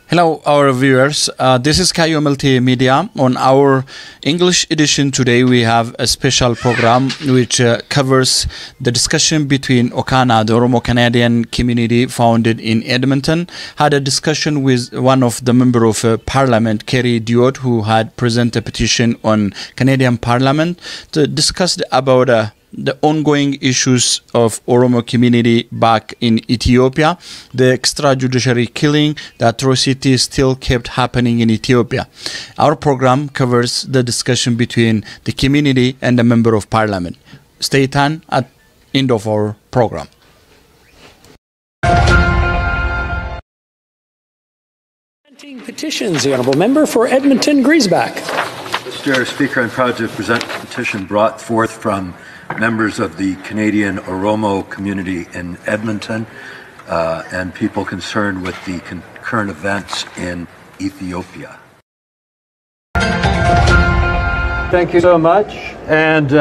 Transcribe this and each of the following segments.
Hello, our viewers. This is Kayo Multimedia. On our English edition today, we have a special program which covers the discussion between Okana, the Oromo Canadian community founded in Edmonton, had a discussion with one of the member of Parliament, Kerry Diot, who had presented a petition on Canadian Parliament to discuss about the ongoing issues of Oromo community back in Ethiopia, the extrajudiciary killing, the atrocities still kept happening in Ethiopia. Our program covers the discussion between the community and the member of parliament. Stay tuned at end of our program. Petitions, the Honourable Member for Edmonton Griesbach. Mr. Speaker, I'm proud to present a petition brought forth from members of the Canadian Oromo community in Edmonton and people concerned with the current events in Ethiopia. Thank you so much, and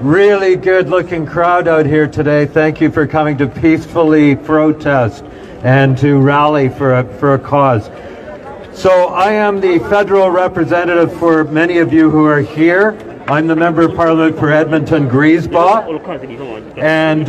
really good-looking crowd out here today. Thank you for coming to peacefully protest and to rally for a cause. So I am the federal representative for many of you who are here. I'm the Member of Parliament for Edmonton Griesbach, and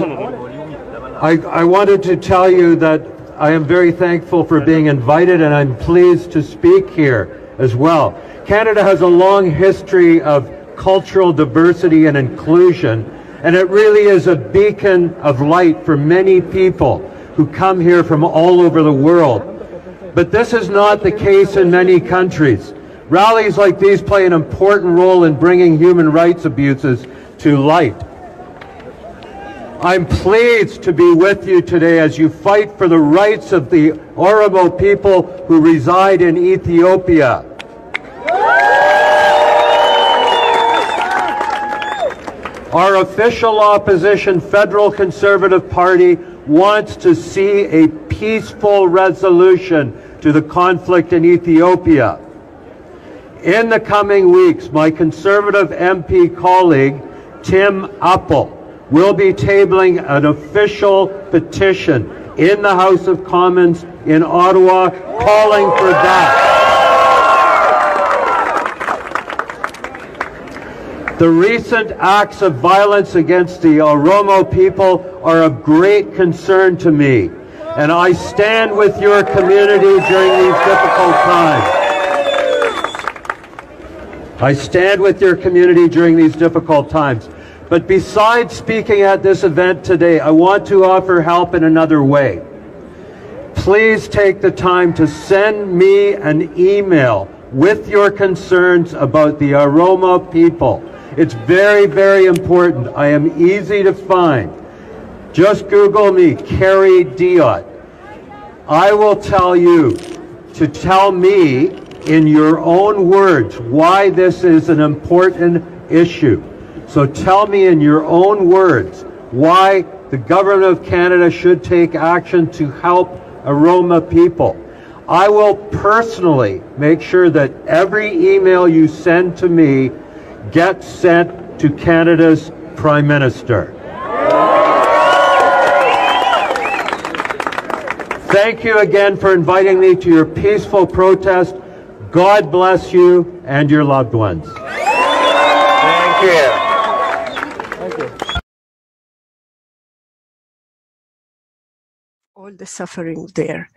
I wanted to tell you that I am very thankful for being invited, and I'm pleased to speak here as well. Canada has a long history of cultural diversity and inclusion, and it really is a beacon of light for many people who come here from all over the world. But this is not the case in many countries. Rallies like these play an important role in bringing human rights abuses to light. I'm pleased to be with you today as you fight for the rights of the Oromo people who reside in Ethiopia. Our official opposition, Federal Conservative Party, wants to see a peaceful resolution to the conflict in Ethiopia. In the coming weeks, my Conservative MP colleague, Tim Uppal, will be tabling an official petition in the House of Commons in Ottawa calling for that. The recent acts of violence against the Oromo people are of great concern to me, and I stand with your community during these difficult times. I stand with your community during these difficult times. But besides speaking at this event today, I want to offer help in another way. Please take the time to send me an email with your concerns about the Oromo people. It's very, very important. I am easy to find. Just Google me, Kerry Diot. I will tell you to tell me in your own words why this is an important issue. So tell me in your own words why the Government of Canada should take action to help Oromo people. I will personally make sure that every email you send to me gets sent to Canada's Prime Minister. Thank you again for inviting me to your peaceful protest. God bless you and your loved ones. Thank you. All the suffering there.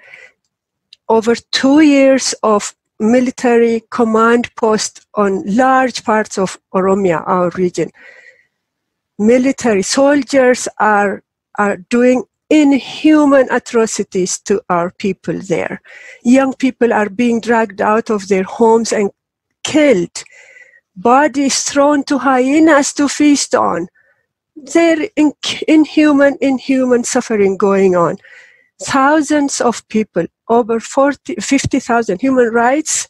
Over 2 years of military command post on large parts of Oromia, our region. Military soldiers are doing inhuman atrocities to our people there. Young people are being dragged out of their homes and killed. Bodies thrown to hyenas to feast on. There inhuman suffering going on. Thousands of people, over 50,000 human rights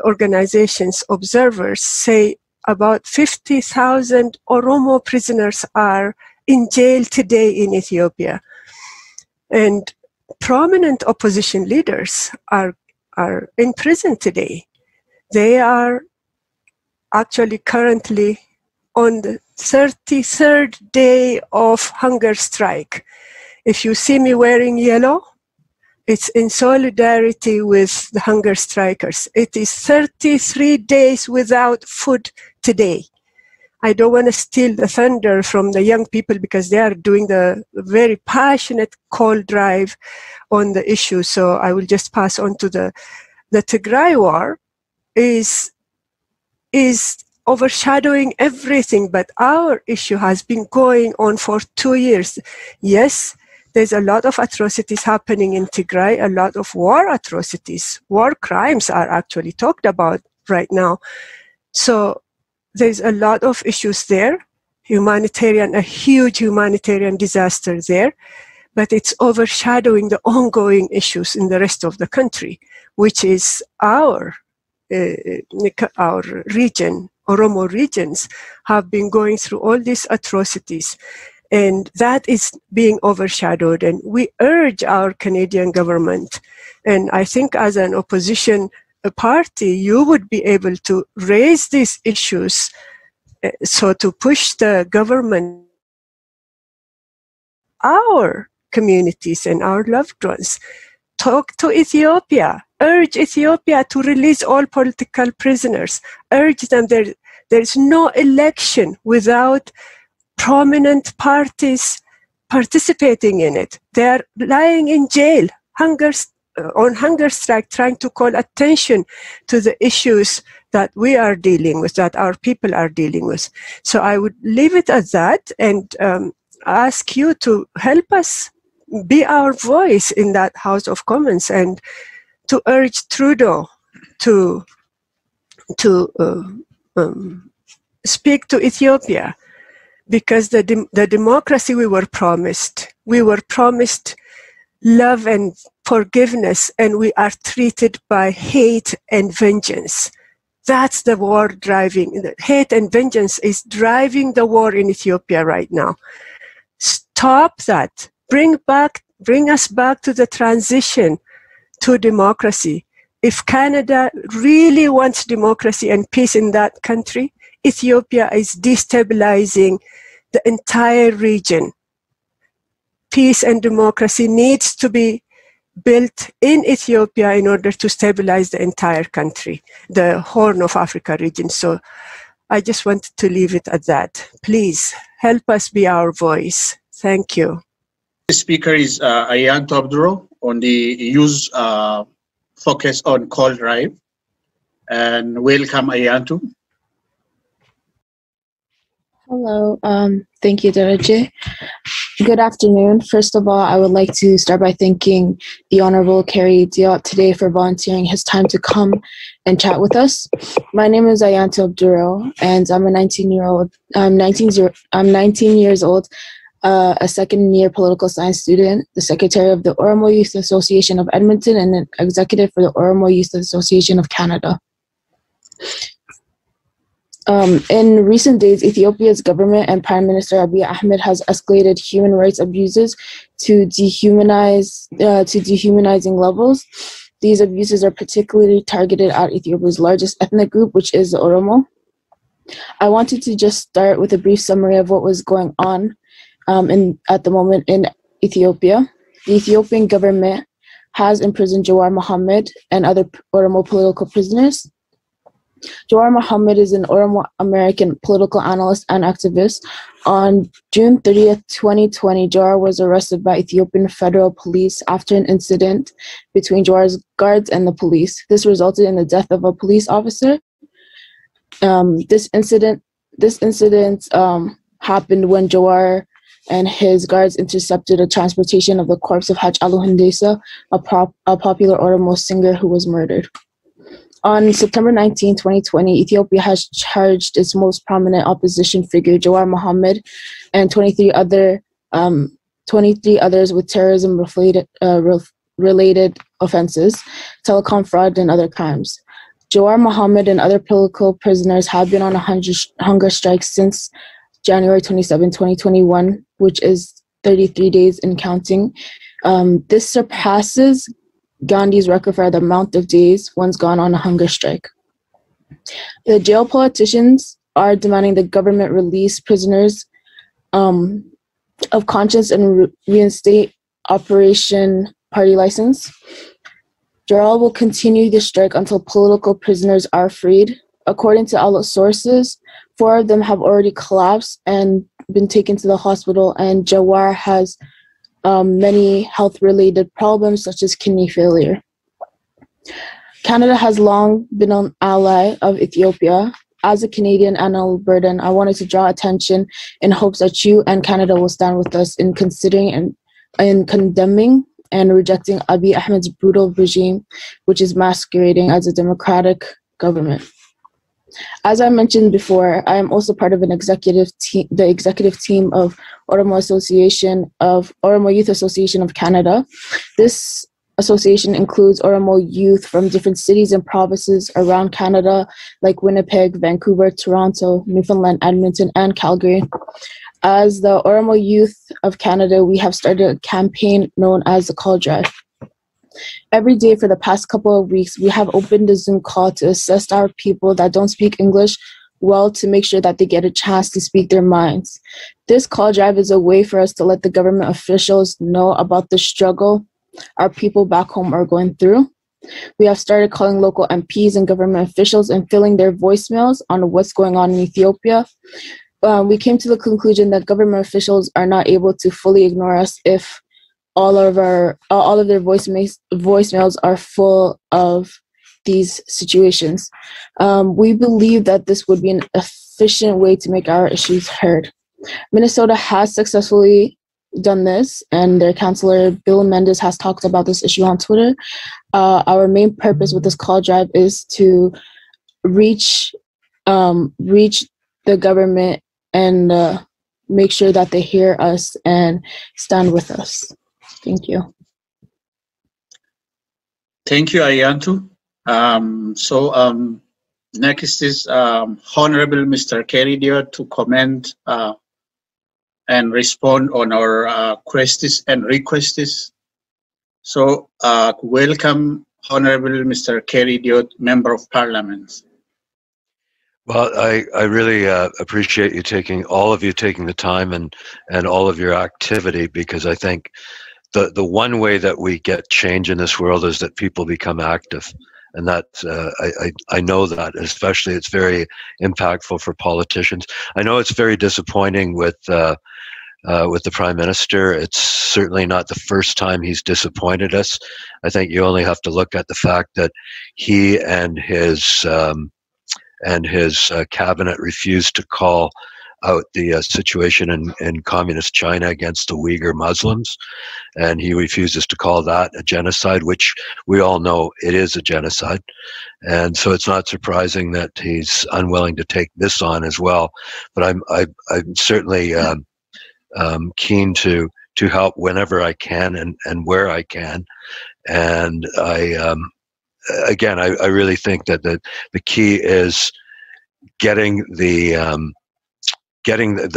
organizations, observers say about 50,000 Oromo prisoners are in jail today in Ethiopia. And prominent opposition leaders are in prison today. They are actually currently on the 33rd day of hunger strike. If you see me wearing yellow, It's in solidarity with the hunger strikers. It is 33 days without food today. I don't want to steal the thunder from the young people because they are doing the very passionate call drive on the issue. So I will just pass on to the Tigray war is overshadowing everything, but our issue has been going on for 2 years. Yes, there's a lot of atrocities happening in Tigray, a lot of war atrocities. War crimes are actually talked about right now. So there's a lot of issues there, a huge humanitarian disaster there, but it's overshadowing the ongoing issues in the rest of the country, which is our region. Oromo regions have been going through all these atrocities, and that is being overshadowed. And we urge our Canadian government, and I think as an opposition party, you would be able to raise these issues, so to push the government, our communities and our loved ones. Talk to Ethiopia, urge Ethiopia to release all political prisoners, urge them. There's no election without prominent parties participating in it. They're lying in jail, on hunger strike, trying to call attention to the issues that we are dealing with, that our people are dealing with. So I would leave it at that and ask you to help us be our voice in that House of Commons and to urge Trudeau to speak to Ethiopia, because the democracy we were promised love and forgiveness, and we are treated by hate and vengeance. That's the war driving. The hate and vengeance is driving the war in Ethiopia right now. Stop that. Bring us back to the transition to democracy. If Canada really wants democracy and peace in that country, Ethiopia is destabilizing the entire region. Peace and democracy needs to be built in Ethiopia in order to stabilize the entire country, the Horn of Africa region. So I just wanted to leave it at that. Please help us be our voice. Thank you. The speaker is Ayanto Abduro on the youth focus on call drive. And welcome, Ayanto. Hello, thank you, Daraje. Good afternoon. First of all, I would like to start by thanking the Honorable Kerry Diop today for volunteering his time to come and chat with us. My name is Ayanto Abduro, and I'm a 19 years old, a second-year political science student, the secretary of the Oromo Youth Association of Edmonton, and an executive for the Oromo Youth Association of Canada. In recent days, Ethiopia's government and Prime Minister Abiy Ahmed has escalated human rights abuses to dehumanizing levels. These abuses are particularly targeted at Ethiopia's largest ethnic group, which is the Oromo. I wanted to just start with a brief summary of what was going on at the moment in Ethiopia. The Ethiopian government has imprisoned Jawar Mohammed and other Oromo political prisoners. Jawar Mohammed is an Oromo American political analyst and activist. On June 30th, 2020, Jawar was arrested by Ethiopian Federal Police after an incident between Jawar's guards and the police. This resulted in the death of a police officer. This incident happened when Jawar and his guards intercepted a transportation of the corpse of Haj Alu Hundesa, a popular Oromo singer who was murdered. On September 19, 2020, Ethiopia has charged its most prominent opposition figure, Jawar Mohammed, and 23 others with terrorism-related offenses, telecom fraud, and other crimes. Jawar Mohammed and other political prisoners have been on a hunger strike since January 27, 2021, which is 33 days and counting. This surpasses Gandhi's record for the amount of days one's gone on a hunger strike. The jail politicians are demanding the government release prisoners of conscience and reinstate Operation party license. Joral will continue the strike until political prisoners are freed. According to outlet sources, 4 of them have already collapsed and been taken to the hospital, and Jawar has many health-related problems such as kidney failure. Canada has long been an ally of Ethiopia. As a Canadian and Albertan, I wanted to draw attention in hopes that you and Canada will stand with us in considering and in condemning and rejecting Abiy Ahmed's brutal regime, which is masquerading as a democratic government. As I mentioned before, I am also part of an executive team, the executive team of Oromo Youth Association of Canada. This association includes Oromo youth from different cities and provinces around Canada, like Winnipeg, Vancouver, Toronto, Newfoundland, Edmonton, and Calgary. As the Oromo Youth of Canada, we have started a campaign known as the Call Drive. Every day for the past couple of weeks, we have opened a Zoom call to assist our people that don't speak English well to make sure that they get a chance to speak their minds. This call drive is a way for us to let the government officials know about the struggle our people back home are going through. We have started calling local MPs and government officials and filling their voicemails on what's going on in Ethiopia. We came to the conclusion that government officials are not able to fully ignore us if all of their voicemails are full of these situations. We believe that this would be an efficient way to make our issues heard. Minnesota has successfully done this, and their councillor Bill Mendes has talked about this issue on Twitter. Our main purpose with this call drive is to reach the government and make sure that they hear us and stand with us. Thank you. Thank you, Ayantu. Next is Honorable Mr. Kerry Diod to comment and respond on our questions and requests. So welcome, Honorable Mr. Kerry Diod, Member of Parliament. Well, I really appreciate you all of you taking the time and all of your activity, because I think the one way that we get change in this world is that people become active. And that I know that, especially it's very impactful for politicians. I know it's very disappointing with the Prime Minister. It's certainly not the first time he's disappointed us. I think you only have to look at the fact that he and his cabinet refused to call out the situation in communist China against the Uyghur Muslims, and he refuses to call that a genocide, which we all know it is a genocide. And so it's not surprising that he's unwilling to take this on as well. But I'm certainly keen to help whenever I can and where I can. And I really think that the key is getting the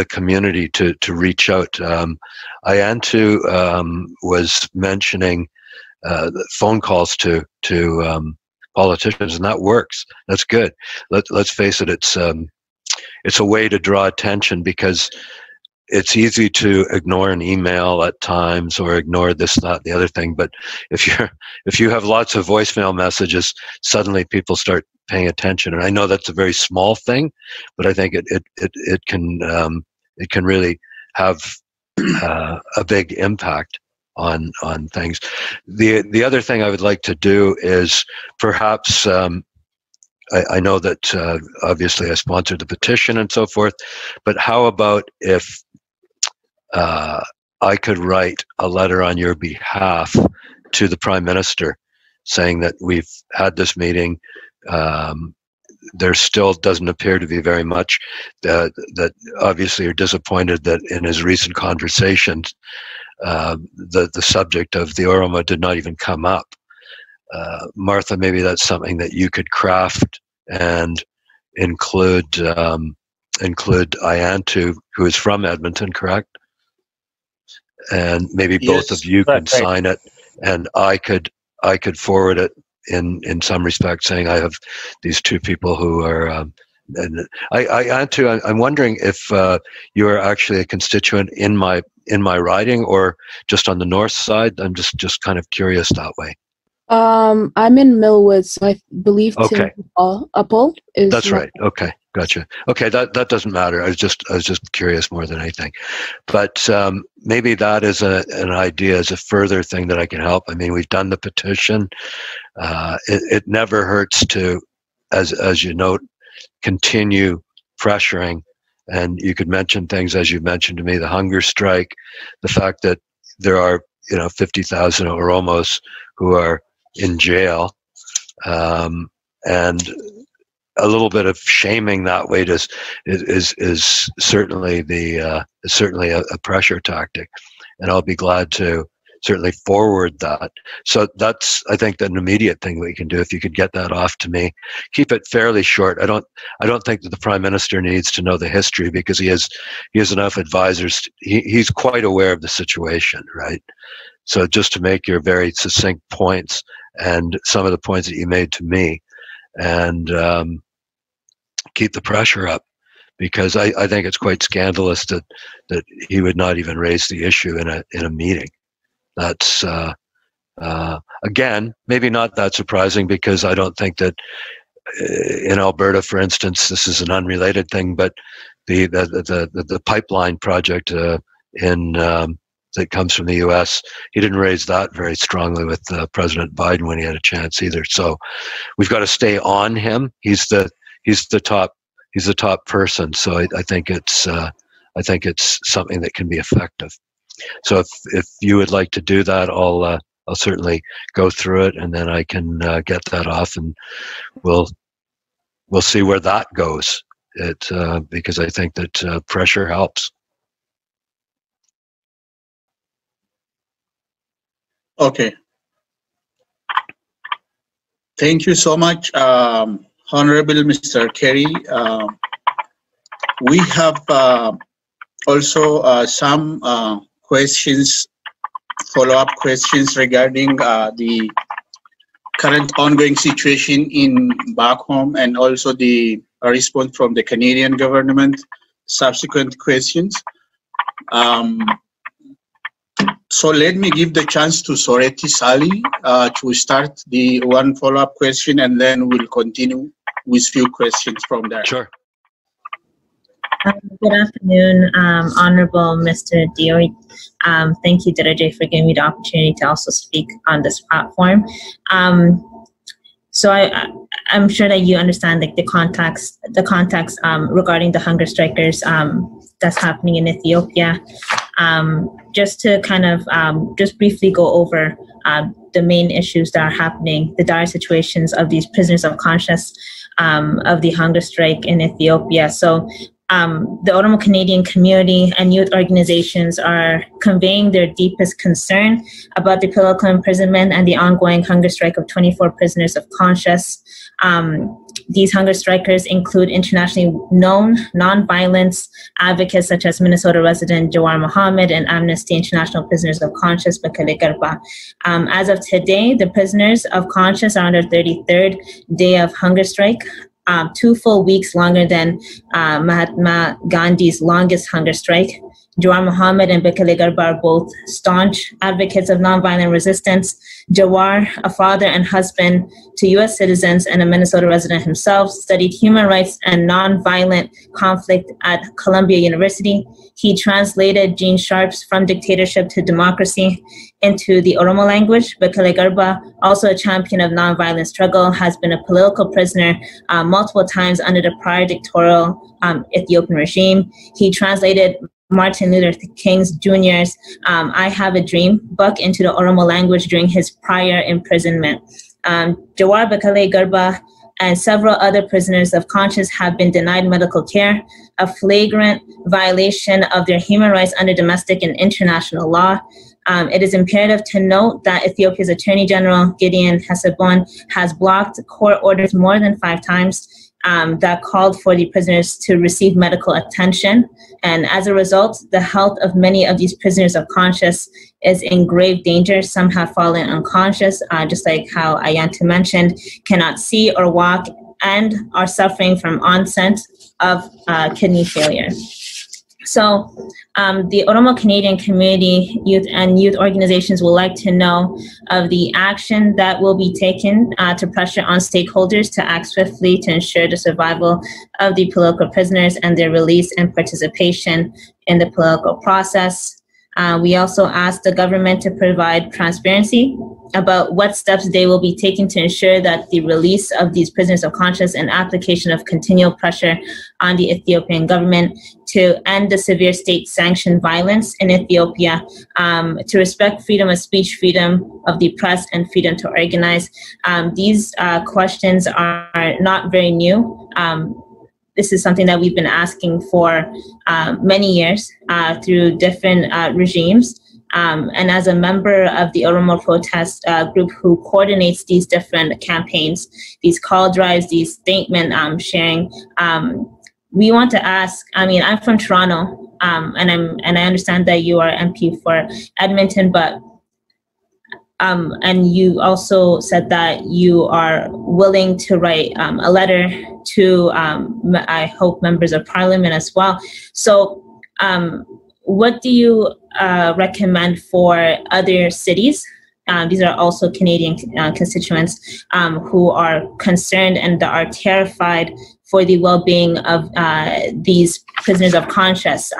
community to reach out. Ayantu was mentioning phone calls to politicians, and that works. That's good. Let's face it. It's a way to draw attention, because it's easy to ignore an email at times, or ignore this, that, the other thing. But if you have lots of voicemail messages, suddenly people start paying attention. And I know that's a very small thing, but I think it can really have a big impact on things. The other thing I would like to do is perhaps I know that obviously I sponsored the petition and so forth, but how about if I could write a letter on your behalf to the Prime Minister saying that we've had this meeting. There still doesn't appear to be very much that obviously are disappointed that in his recent conversations the subject of the Oromo did not even come up. Martha, maybe that's something that you could craft and include Ayantu, who is from Edmonton, correct? And maybe both of you can sign it, and I could forward it in some respect, saying I have these two people who are. And I'm wondering if you are actually a constituent in in my riding or just on the north side? I'm just kind of curious that way. I'm in Millwood, so I believe Okay. Tim Uppal is. That's right. Okay, gotcha. Okay, that doesn't matter. I was just curious more than anything. But maybe that is an idea as a further thing that I can help. I mean, we've done the petition. It never hurts to, as you note, continue pressuring. And you could mention things as you mentioned to me, the hunger strike, the fact that there are 50,000 Oromos who are in jail, and a little bit of shaming that way is certainly certainly a pressure tactic, and I'll be glad to certainly forward that. So that's, I think, an immediate thing we can do. If you could get that off to me, keep it fairly short. I don't think that the Prime Minister needs to know the history, because he has enough advisors. He's quite aware of the situation, right? So just to make your very succinct points and some of the points that you made to me, and keep the pressure up, because I think it's quite scandalous that he would not even raise the issue in a meeting. That's again, maybe not that surprising, because I don't think that in Alberta, for instance, this is an unrelated thing, but the pipeline project that comes from the U.S., he didn't raise that very strongly with President Biden when he had a chance either. So we've got to stay on him. He's the top person. So I think it's something that can be effective. So if you would like to do that, I'll certainly go through it, and then I can get that off, and we'll see where that goes. Because I think that pressure helps. Okay. Thank you so much, Honorable Mr. Kerry. We have also some questions, follow-up questions regarding the current ongoing situation in back home, and also the response from the Canadian government, subsequent questions. So let me give the chance to Soretti Sali to start the one follow-up question, and then we'll continue with few questions from there. Sure. Good afternoon, Honorable Mr. Dioy. Thank you, Diraje, for giving me the opportunity to also speak on this platform. So I'm sure that you understand the context regarding the hunger strikers that's happening in Ethiopia. Just to kind of just briefly go over the main issues that are happening, the dire situations of these prisoners of conscience of the hunger strike in Ethiopia. So the Oromo Canadian community and youth organizations are conveying their deepest concern about the political imprisonment and the ongoing hunger strike of 24 prisoners of conscience. These hunger strikers include internationally known non-violence advocates such as Minnesota resident Jawar Mohammed and Amnesty International prisoners of conscience Bekele Garba. As of today, the prisoners of conscience are on their 33rd day of hunger strike. 2 full weeks longer than Mahatma Gandhi's longest hunger strike. Jawar Mohammed and Bekele Garba are both staunch advocates of nonviolent resistance. Jawar, a father and husband to U.S. citizens and a Minnesota resident himself, studied human rights and nonviolent conflict at Columbia University. He translated Gene Sharp's From Dictatorship to Democracy into the Oromo language. Bekele Garba, also a champion of nonviolent struggle, has been a political prisoner multiple times under the prior dictatorial Ethiopian regime. He translated Martin Luther King Jr.'s I Have a Dream book into the Oromo language during his prior imprisonment. Jawar, Bekele Garba, and several other prisoners of conscience have been denied medical care, a flagrant violation of their human rights under domestic and international law. It is imperative to note that Ethiopia's Attorney General, Gideon Hesebon, has blocked court orders more than 5 times that called for the prisoners to receive medical attention. And as a result, the health of many of these prisoners of conscience is in grave danger. Some have fallen unconscious, just like how Ayanta mentioned, cannot see or walk, and are suffering from onset of kidney failure. So the Oromo Canadian community, youth organizations would like to know of the action that will be taken to pressure on stakeholders to act swiftly to ensure the survival of the political prisoners and their release and participation in the political process. We also asked the government to provide transparency about what steps they will be taking to ensure that the release of these prisoners of conscience and application of continual pressure on the Ethiopian government to end the severe state-sanctioned violence in Ethiopia, to respect freedom of speech, freedom of the press, and freedom to organize. These questions are not very new. This is something that we've been asking for many years through different regimes. And as a member of the Oromo protest group who coordinates these different campaigns, these call drives, these statement sharing, we want to ask, I'm from Toronto, and I understand that you are MP for Edmonton, but and you also said that you are willing to write a letter to, I hope, members of parliament as well. So what do you recommend for other cities? These are also Canadian constituents who are concerned and are terrified for the well-being of these prisoners of conscience.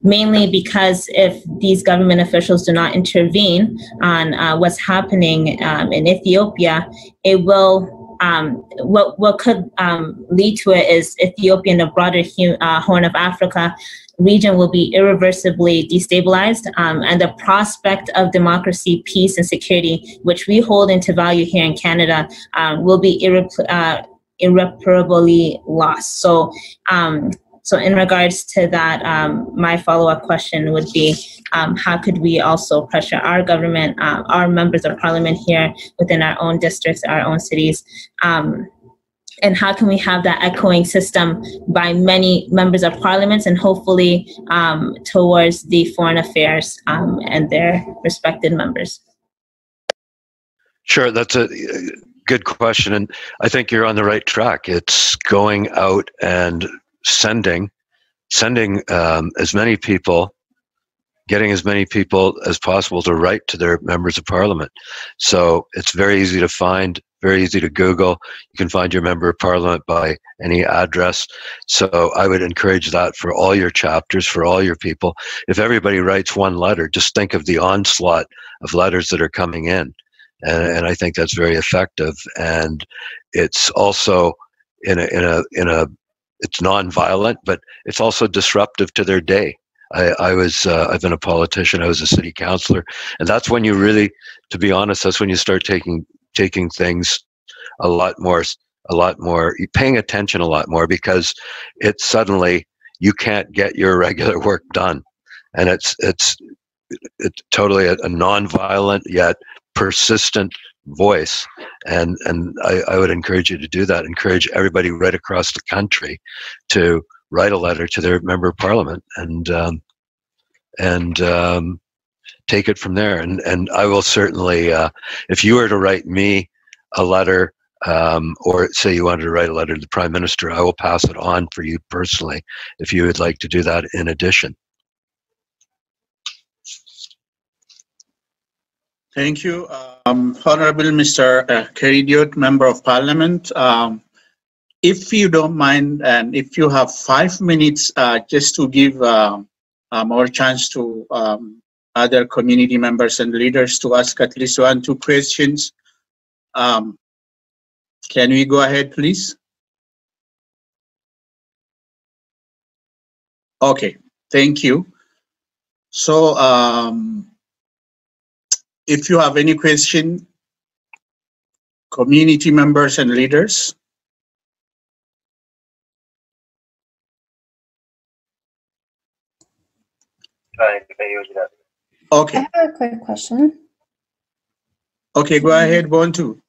Mainly because if these government officials do not intervene on what's happening in Ethiopia, it will, what could lead to it is Ethiopia and the broader Horn of Africa region will be irreversibly destabilized, and the prospect of democracy, peace, and security, which we hold into value here in Canada, will be irreparably lost. So in regards to that, my follow-up question would be, how could we also pressure our government, our members of parliament here within our own districts, our own cities, and how can we have that echoing system by many members of parliaments and hopefully towards the foreign affairs and their respected members? Sure, that's a good question, and I think you're on the right track. It's going out and sending as many people, getting as many people as possible to write to their members of parliament. So it's very easy to find, very easy to Google. You can find your member of parliament by any address. So I would encourage that for all your chapters, for all your people. If everybody writes one letter, just think of the onslaught of letters that are coming in. And I think that's very effective. And it's also it's non-violent, but it's also disruptive to their day. I've been a politician. I was a city councillor, and that's when you really, to be honest, that's when you start taking things a lot more, paying attention a lot more, because it's suddenly you can't get your regular work done, and it's totally a non-violent yet persistent voice, and I would encourage you to do that. Encourage everybody right across the country to write a letter to their member of parliament and take it from there. And I will certainly, if you were to write me a letter, or say you wanted to write a letter to the Prime Minister, I will pass it on for you personally if you would like to do that in addition. Thank you, Honorable Mr. Keridiote, Member of Parliament. If you don't mind, and if you have 5 minutes, just to give more chance to other community members and leaders to ask at least 1 or 2 questions. Can we go ahead, please? Okay, thank you. So, if you have any question, community members and leaders. Okay. I have a quick question. Okay, go ahead, Bontu.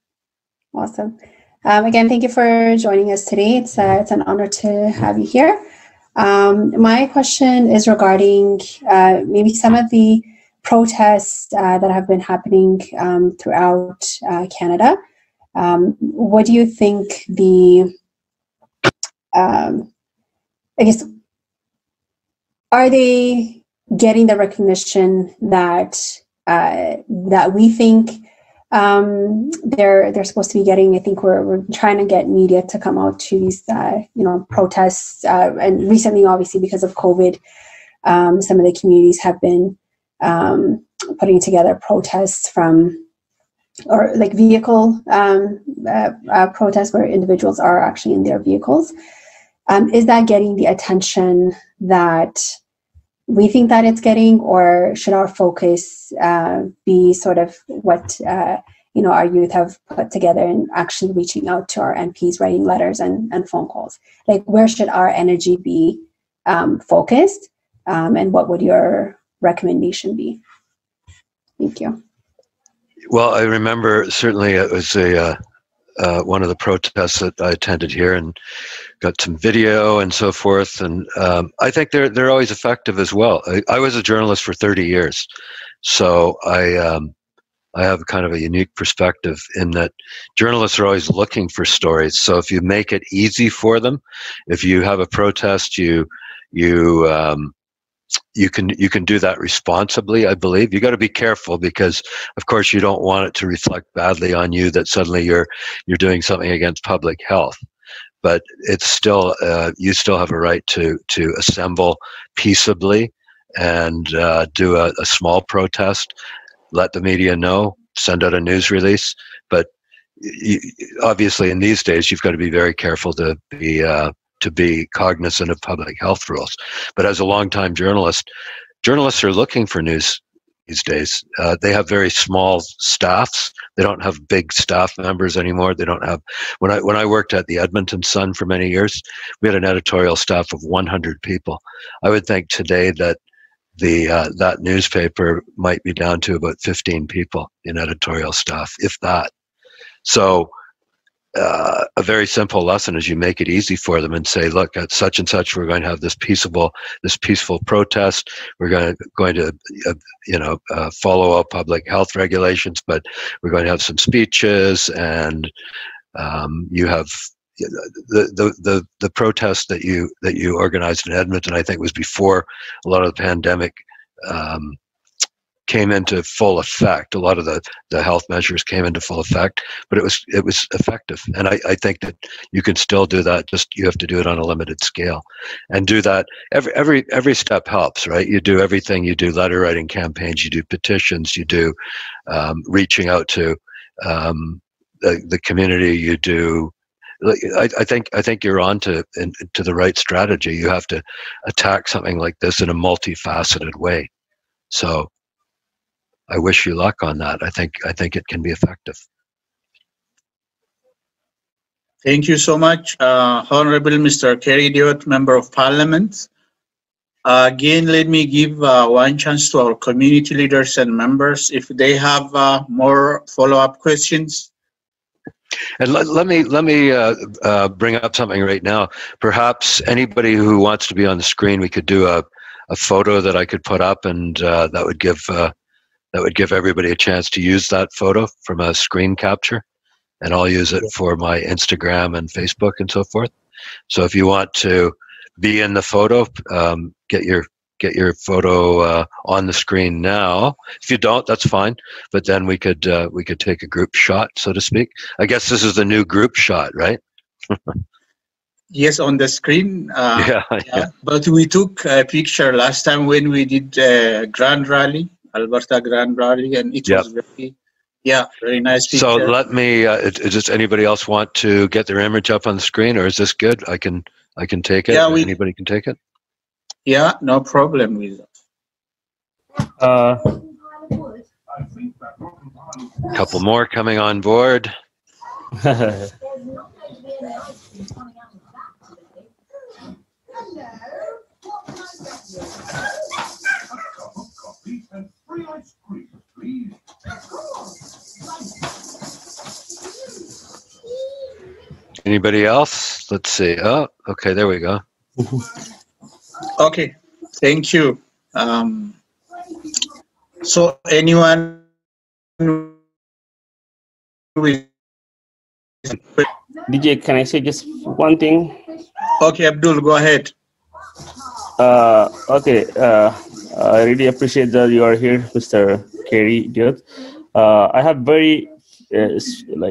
Awesome. Again, thank you for joining us today. It's an honor to have you here. My question is regarding maybe some of the protests that have been happening throughout Canada. What do you think the, I guess, are they getting the recognition that that we think they're supposed to be getting? I think we're trying to get media to come out to these protests, and recently, obviously, because of COVID, some of the communities have been putting together protests or like vehicle protests where individuals are actually in their vehicles. Is that getting the attention that we think that it's getting, or should our focus be sort of what our youth have put together and actually reaching out to our MPs, writing letters and phone calls? Like, where should our energy be focused, and what would your recommendation be? Thank you. Well, I remember certainly it was one of the protests that I attended here and got some video and so forth. And I think they're always effective as well. I was a journalist for 30 years, so I have kind of a unique perspective in that journalists are always looking for stories. So if you make it easy for them, if you have a protest, you can do that responsibly. I believe you got to be careful because, of course, you don't want it to reflect badly on you that suddenly you're doing something against public health. But it's still you still have a right to assemble peaceably and do a small protest. Let the media know. Send out a news release. But obviously, in these days, you've got to be very careful to be cognizant of public health rules. But as a longtime journalist, journalists are looking for news these days. They have very small staffs. They don't have big staff members anymore. They don't have. When I worked at the Edmonton Sun for many years, we had an editorial staff of 100 people. I would think today that that newspaper might be down to about 15 people in editorial staff, if that. So a very simple lesson is you make it easy for them and say, look, at such and such, we're going to have this peaceful protest. We're going to follow up public health regulations, but we're going to have some speeches, and you have the protest that you organized in Edmonton. I think was before a lot of the pandemic came into full effect. A lot of the health measures came into full effect, but it was effective. And I think that you can still do that. Just you have to do it on a limited scale, and do that. Every step helps, right? You do everything. You do letter writing campaigns. You do petitions. You do reaching out to the community. You do. I think you're on to the right strategy. You have to attack something like this in a multifaceted way. So I wish you luck on that. I think it can be effective. Thank you so much, Honorable Mr. Kerry Diotte, Member of Parliament. Again, let me give one chance to our community leaders and members if they have more follow-up questions. And let me bring up something right now. Perhaps anybody who wants to be on the screen, we could do a photo that I could put up, and that would give everybody a chance to use that photo from a screen capture, and I'll use it for my Instagram and Facebook and so forth. So if you want to be in the photo, get your photo on the screen now. If you don't, that's fine. But then we could take a group shot, so to speak. I guess this is the new group shot, right? Yes, on the screen. Yeah. But we took a picture last time when we did Grand Rally, Alberta Grand Rally, and it was very nice picture. So let me. Does anybody else want to get their image up on the screen, or is this good? I can take it. Yeah, anybody can take it. Yeah, no problem with that. A couple more coming on board. Anybody else? Let's see. Oh, okay, there we go. Okay, thank you. So anyone with DJ, can I say just one thing? Okay, Abdul, go ahead. Okay. I really appreciate that you are here, Mr. Kerry Diot. I have very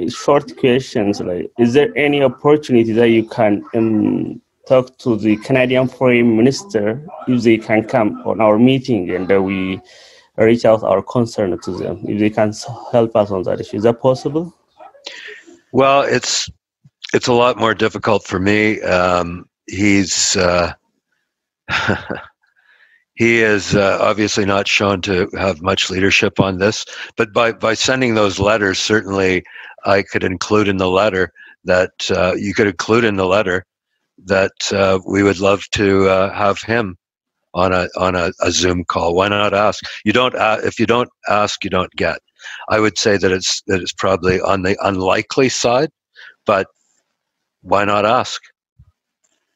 short questions. Like, is there any opportunity that you can talk to the Canadian Foreign Minister if they can come on our meeting and we reach out our concern to them, if they can help us on that issue? Is that possible? Well, it's a lot more difficult for me. He's he is obviously not shown to have much leadership on this, but by sending those letters, certainly I could include in the letter that you could include in the letter that we would love to have him on a Zoom call. Why not ask? You don't if you don't ask, you don't get. I would say that it's probably on the unlikely side, but why not ask?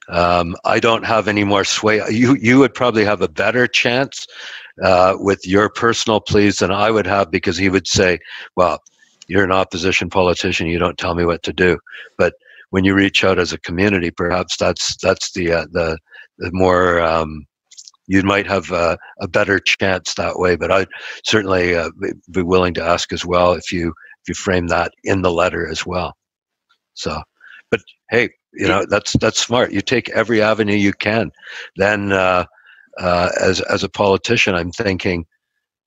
I don't have any more sway. You would probably have a better chance with your personal pleas than I would have, because he would say, well, you're an opposition politician, you don't tell me what to do. But when you reach out as a community, perhaps that's the more you might have a better chance that way. But I'd certainly be willing to ask as well if you frame that in the letter as well. So, but hey, you know, that's smart. You take every avenue you can. Then as a politician, I'm thinking,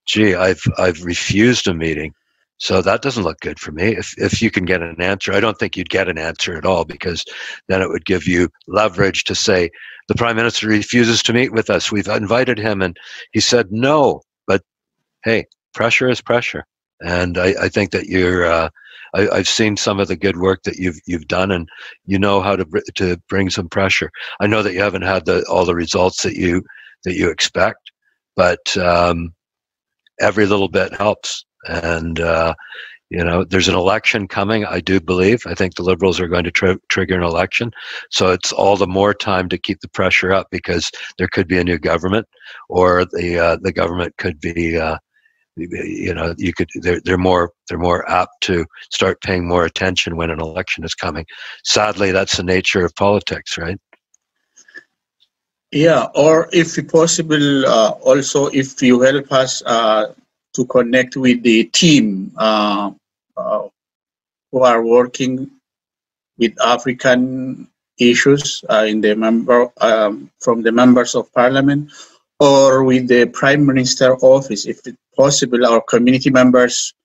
gee, I've refused a meeting, so that doesn't look good for me. If you can get an answer, I don't think you'd get an answer at all, because then it would give you leverage to say, the Prime Minister refuses to meet with us. We've invited him and he said no. But hey, pressure is pressure. And I think that you're I've seen some of the good work that you've done, and you know how to bring some pressure. I know that you haven't had all the results that you expect, but every little bit helps. And you know, there's an election coming, I do believe. I think the Liberals are going to trigger an election, so it's all the more time to keep the pressure up, because there could be a new government, or the government could be. You know, they're more apt to start paying more attention when an election is coming. Sadly, that's the nature of politics, right? Yeah, or if possible, also if you help us to connect with the team who are working with African issues in the from the members of parliament, or with the Prime Minister office, if possible. Our community members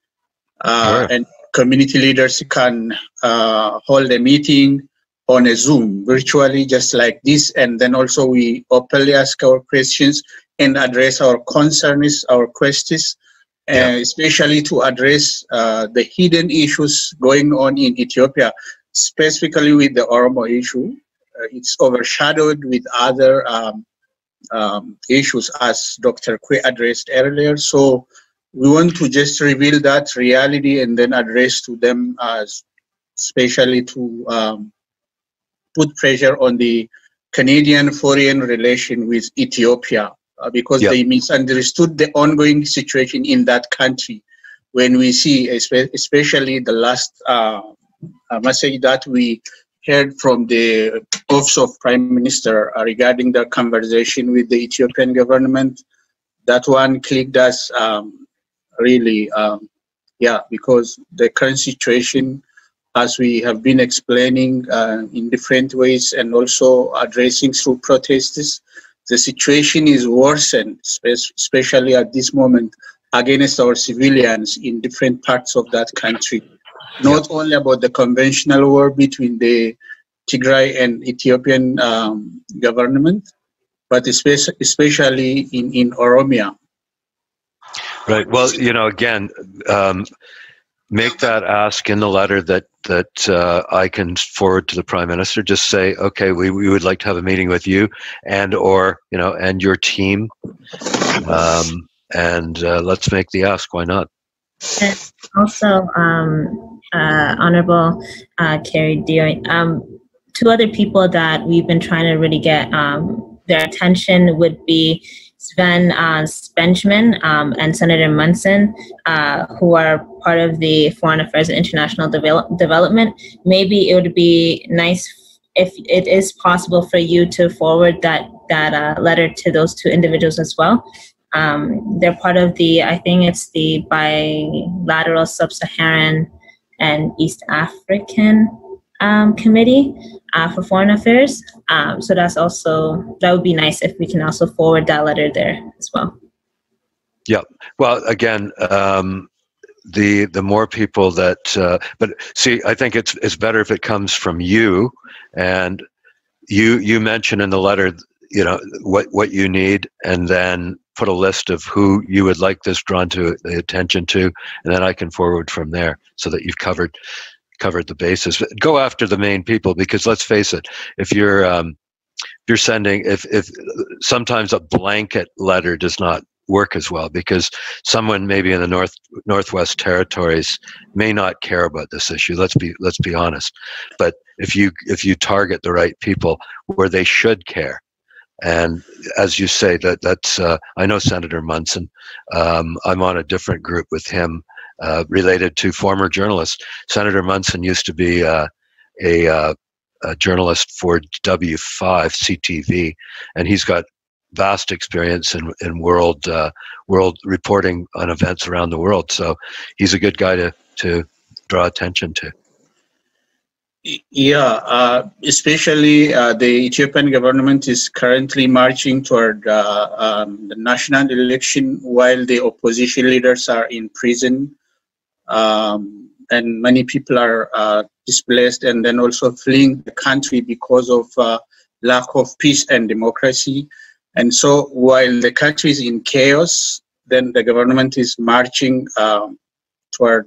and community leaders can hold a meeting on a Zoom virtually, just like this, and then also we openly ask our questions and address our concerns, our questions, especially to address the hidden issues going on in Ethiopia, specifically with the Oromo issue. It's overshadowed with other issues, as Dr. Kwe addressed earlier. So we want to just reveal that reality and then address to them, especially to put pressure on the Canadian foreign relation with Ethiopia, because they misunderstood the ongoing situation in that country. When we see, especially the last message that we heard from the Office of Prime Minister regarding the conversation with the Ethiopian government, that one clicked us really, because the current situation, as we have been explaining in different ways and also addressing through protests, the situation is worsened, especially at this moment, against our civilians in different parts of that country. Not only about the conventional war between the Tigray and Ethiopian government, but especially in Oromia. Right. Well, you know, again, make that ask in the letter that I can forward to the Prime Minister. Just say, okay, we would like to have a meeting with you and your team, and let's make the ask. Why not? And also, Honorable Kerry Diot, two other people that we've been trying to really get their attention would be Sven Benjamin and Senator Munson, who are part of the Foreign Affairs and International Development. Maybe it would be nice if it is possible for you to forward that letter to those two individuals as well. They're part of I think it's the Bilateral Sub-Saharan and East African Committee for Foreign Affairs. So that would be nice if we can also forward that letter there as well. Yeah. Well, again, the more people that, but see, I think it's better if it comes from you, and you mention in the letter, what you need, and then put a list of who you would like this drawn to the attention to, and then I can forward from there, so that you've covered the basis. But go after the main people, because let's face it, if you're sending, if sometimes a blanket letter does not work as well, because someone maybe in the Northwest Territories may not care about this issue. Let's be honest. But if you target the right people where they should care, and as you say, that's I know Senator Munson. I'm on a different group with him related to former journalists. Senator Munson used to be a journalist for W5 CTV, and he's got vast experience in world reporting on events around the world. So he's a good guy to draw attention to. Yeah, especially the Ethiopian government is currently marching toward the national election while the opposition leaders are in prison, and many people are displaced and then also fleeing the country because of lack of peace and democracy. And so while the country is in chaos, then the government is marching toward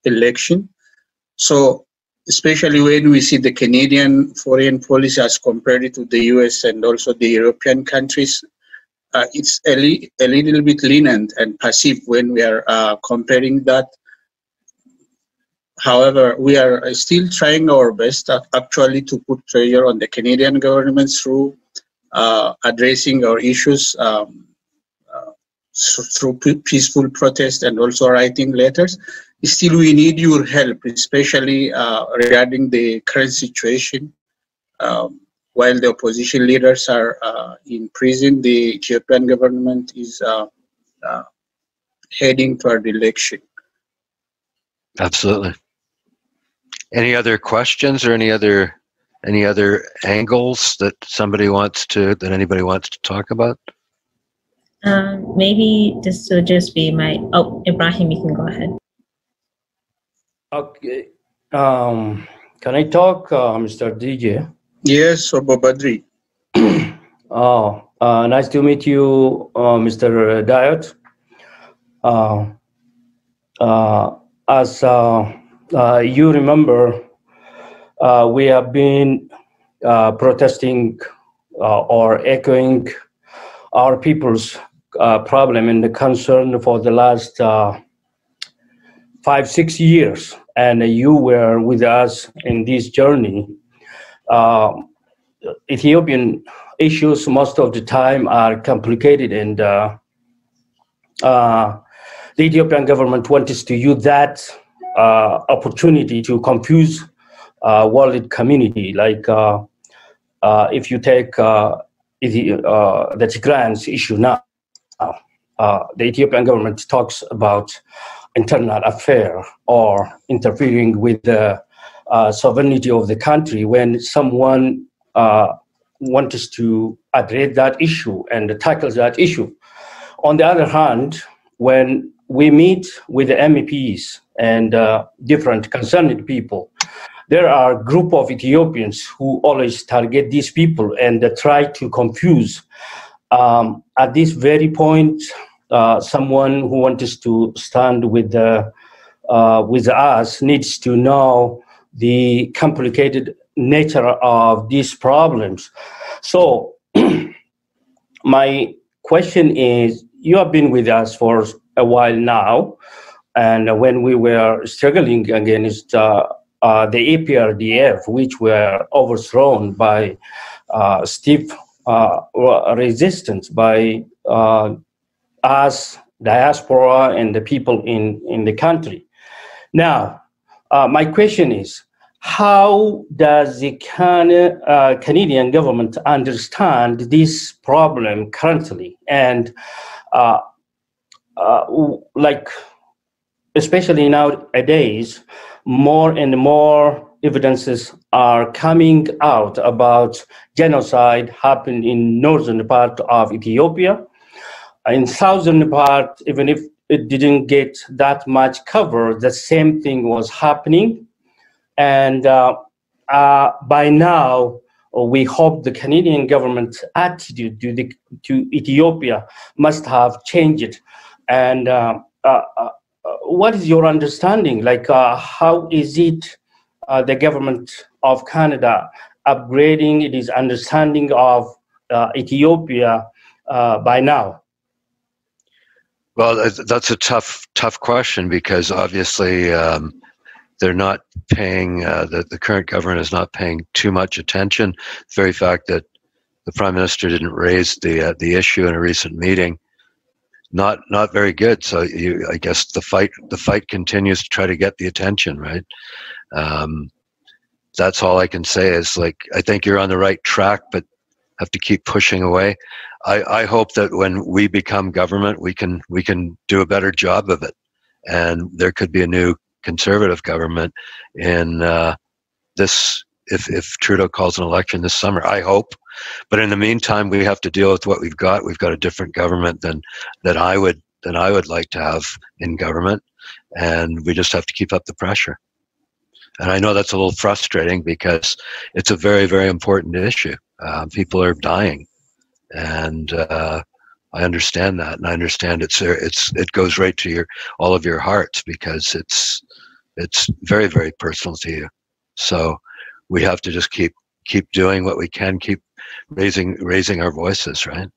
election. So especially when we see the Canadian foreign policy as compared to the US and also the European countries, it's a little bit lenient and passive when we are comparing that. However, we are still trying our best actually to put pressure on the Canadian government through addressing our issues through peaceful protest and also writing letters. Still, we need your help, especially regarding the current situation. While the opposition leaders are in prison, the Ethiopian government is heading toward election. Absolutely. Any other questions or any other angles that anybody wants to talk about? Maybe this will just be Ibrahim, you can go ahead. Okay. Can I talk, Mr. DJ? Yes, Obo Badri. Nice to meet you, Mr. Diot. As you remember, we have been protesting or echoing our people's problem and the concern for the last 5-6 years, and you were with us in this journey. Ethiopian issues most of the time are complicated, and the Ethiopian government wants to use that opportunity to confuse world community. Like if you take the Tigrayans issue now, the Ethiopian government talks about internal affair or interfering with the sovereignty of the country, when someone wants to address that issue and tackle that issue. On the other hand, when we meet with the MEPs and different concerned people, there are a group of Ethiopians who always target these people and try to confuse. At this very point, someone who wants to stand with us needs to know the complicated nature of these problems. So my question is, you have been with us for a while now, and when we were struggling against the APRDF, which were overthrown by stiff resistance by us, diaspora, and the people in the country. Now, my question is, how does the Canadian government understand this problem currently? And like, especially nowadays, more and more evidences are coming out about genocide happened in northern part of Ethiopia. In southern part, even if it didn't get that much cover, the same thing was happening. And by now, we hope the Canadian government's attitude to Ethiopia must have changed. And what is your understanding? Like, how is it the government of Canada upgrading its understanding of Ethiopia by now? Well, that's a tough question, because obviously they're not paying, the current government is not paying too much attention. The very fact that the Prime Minister didn't raise the issue in a recent meeting, not very good. So I guess the fight continues to try to get the attention, right? That's all I can say is, like, I think you're on the right track, but have to keep pushing away. I hope that when we become government, we can do a better job of it, and there could be a new Conservative government in this, if Trudeau calls an election this summer. I hope, but in the meantime, we have to deal with what we've got. We've got a different government than I would like to have in government, and we just have to keep up the pressure. And I know that's a little frustrating, because it's a very, very important issue. People are dying, and I understand that, and I understand it goes right to all of your hearts, because it's very, very personal to you. So we have to just keep doing what we can, keep raising our voices, right?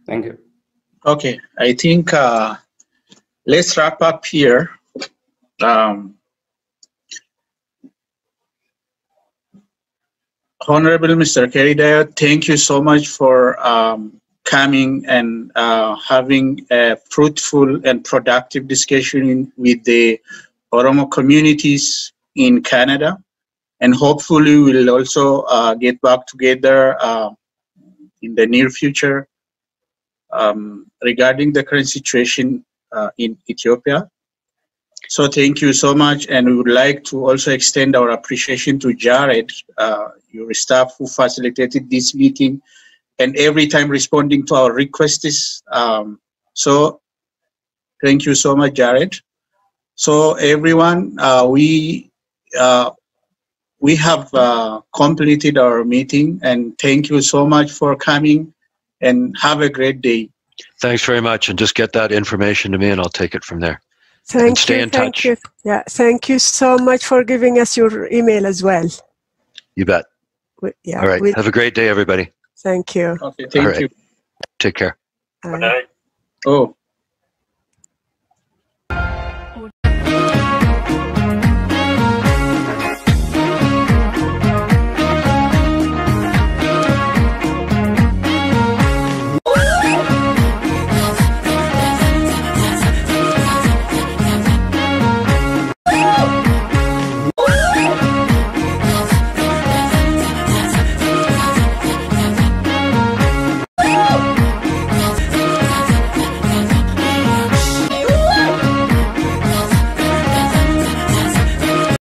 Thank you. Okay, I think let's wrap up here. Honorable Mr. Kerry Diot, thank you so much for coming and having a fruitful and productive discussion with the Oromo communities in Canada. And hopefully we'll also get back together in the near future regarding the current situation in Ethiopia. So thank you so much, and we would like to also extend our appreciation to Jared, your staff who facilitated this meeting, and every time responding to our requests. So thank you so much, Jared. So everyone, we have completed our meeting, and thank you so much for coming, and have a great day. Thanks very much, and just get that information to me, and I'll take it from there. Thank you. Yeah, thank you so much for giving us your email as well. You bet. Yeah, all right. Have a great day, everybody. Thank you. Okay, thank you. Take care. Good night. Oh.